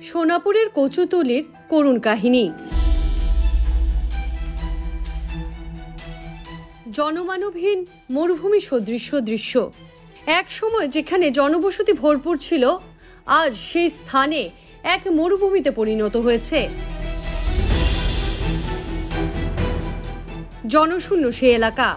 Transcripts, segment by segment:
সোনাপুরের কচুতলির করুণ কাহিনী। জনমানবহীন মরুভূমি সদৃশ্য দৃশ্য। এক সময় যেখানে জনবসতি ভরপুর ছিল, আজ সেই স্থানে এক মরুভূমিতে পরিণত হয়েছে। জনশূন্য সে এলাকা,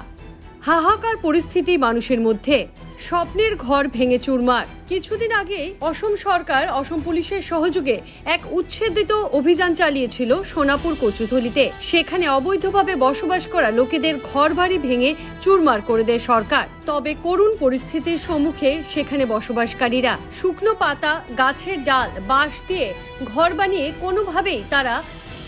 হাহাকার পরিস্থিতি মানুষের মধ্যে, স্বপ্নের ঘর ভেঙে চুরমার। কিছুদিন আগে অসম সরকার অসম পুলিশের সহযোগে এক উচ্ছেদিত অভিযান চালিয়েছিল সোনাপুর কচুতলিতে। সেখানে অবৈধভাবে বসবাস করা লোকেদের ঘরবাড়ি ভেঙে চুরমার করে দেয় সরকার। তবে করুণ পরিস্থিতির সম্মুখে সেখানে বসবাসকারীরা শুকনো পাতা, গাছের ডাল, বাঁশ দিয়ে ঘর বানিয়ে কোনোভাবেই তারা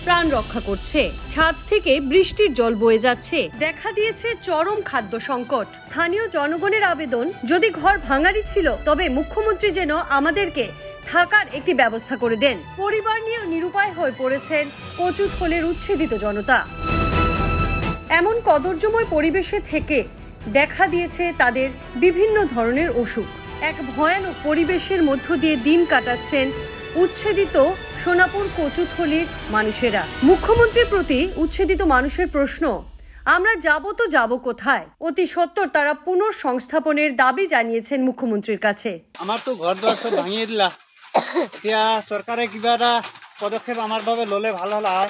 প্রাণ রক্ষা করছে। ছাদ থেকে বৃষ্টির জল বয়ে যাচ্ছে। দেখা দিয়েছে চরম খাদ্য সংকট। স্থানীয় জনগণের আবেদন, যদি ঘর ভাঙারই ছিল তবে মুখ্যমন্ত্রী যেন আমাদেরকে থাকার একটি ব্যবস্থা করে দেন। পরিবার নিয়ে নিরুপায় হয়ে পড়েছেন কচুতলির উচ্ছেদিত জনতা। এমন কদর্যময় পরিবেশে থেকে দেখা দিয়েছে তাদের বিভিন্ন ধরনের অসুখ। এক ভয়ানক পরিবেশের মধ্য দিয়ে দিন কাটাচ্ছেন উচ্ছেদিত সোনাপুর কচুতলির মানুষেরা। মুখ্যমন্ত্রীর প্রতি উচ্ছেদিত মানুষের প্রশ্ন, আমরা যাব তো যাব কোথায়? অতি সত্বর তারা পুনঃসংস্থাপনের দাবি জানিয়েছেন মুখ্যমন্ত্রীর কাছে। আমার তো ঘর দুয়ার সব ভাঙিয়ে দিলা, এতিয়া সরকারে কিবা এটা পদক্ষেপ আমার বাবে ললে ভাল হল। আর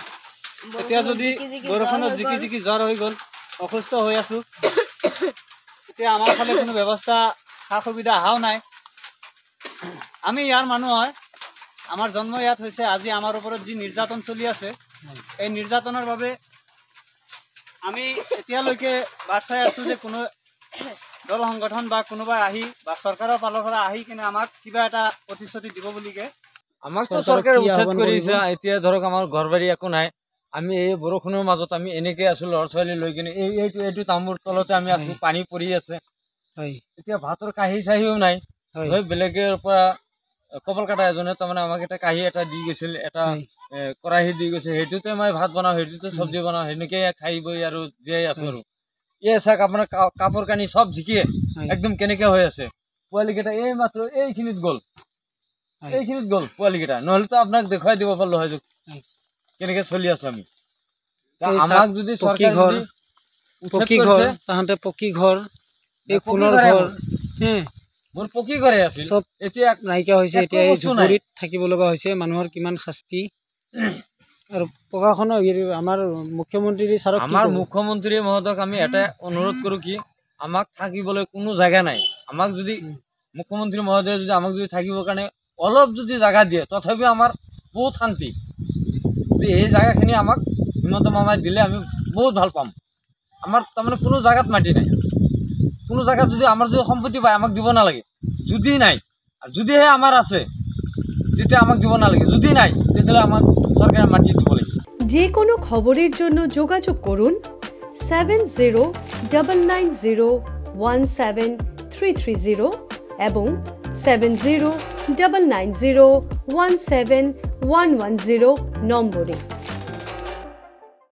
এতিয়া যদি বৰষুণত জিকি জিকি জ্বৰ হৈ গ'ল, অসুস্থ হৈ আছো, এতিয়া আমাৰ ফালে কোনো ব্যৱস্থা সা সুবিধা অহাও নাই। আমি ইয়াৰ মানুহ হয়, আমার জন্ম ইয়াত হয়েছে। আজি আমার উপর যি নির্যাতন চলি আছে, এই নির্যাতনের বাবে আমি এতিয়ালৈকে বাট চাই আছো যে কোনো দল সংগঠন বা কোনোবা আহি বা সরকারের ফালৰ পৰা আহি কিনে আমাক কিবা এটা প্ৰতিশ্ৰুতি দিব বুলিকে। আমাক তো সৰকাৰে উচ্ছেদ কৰিছে। এতিয়া ধৰক আমাৰ ঘৰ বাৰী একো নাই। আমি এই বৰষুণৰ মাজত আমি এনেকে আছো, ল'ৰা ছোৱালী লৈ কিনে এইটো তামোৰ তলতে আমি আছো, পানী পৰি আছে। এতিয়া ভাতৰ কাঁহী চাহিও নাই। বেলেগৰ পৰা কপাল কাটা এজনে তাৰমানে আমাক এটা কাঁহী এটা দি গৈছিল, এটা কেৰাহী দি গৈছে। সেইটোতে মই ভাত বনাওঁ, সেইটোতে চব্জি বনাওঁ, সেনেকে খাই বৈ আৰু জীয়াই আছো। আৰু এই চাওক আপোনাৰ কাপোৰ কানি চব জিকিয়ে একদম কেনেকে হৈ আছে। পোৱালীকেইটা এই মাত্ৰ এইখিনিত গ'ল পোৱালীকেইটা, নহ'লেতো আপোনাক দেখুৱাই দিব পাৰিলো হয় কেনেকে চলি আছো আমি। আমাক যদি চৰকাৰে পকী ঘৰ, তাহাঁতে পকী ঘৰ, এই ফুলৰ ঘৰ, মোৰ পকী ঘৰে আছিল, চব এতিয়া নাইকিয়া হৈছে। এতিয়া এই ঝুপৰিত থাকিব লগা হৈছে। মানুহৰ কিমান শাস্তি। আৰু প্ৰশাসনৰ আমাৰ মুখ্যমন্ত্ৰী মহোদয়ক আমি এটা অনুৰোধ কৰো কি, আমাক থাকিবলৈ কোনো জাগা নাই। আমাক যদি মুখ্যমন্ত্ৰী মহোদয়ে যদি আমাক যদি থাকিবৰ কাৰণে অলপ যদি জাগা দিয়ে, তথাপিও আমাৰ বহুত শান্তি। এই জাগাখিনি আমাক হিমন্ত মামাই দিলে আমি বহুত ভাল পাম। আমাৰ তাৰমানে কোনো জাগাত মাটি নাই। কোনো জায়গাত যদি আমার যদি সম্পত্তি পায় আমাক দিব নালাগে। যদি নাই, যদিহে আমার আছে তেতিয়া আমাক দিব নালাগে। যদি নাই তেতিয়াহ'লে আমাক সরকারের মাটি দিব লাগে। যে কোনো খবরের জন্য যোগাযোগ করুন 7099017330 এবং 7099017110 নম্বরে।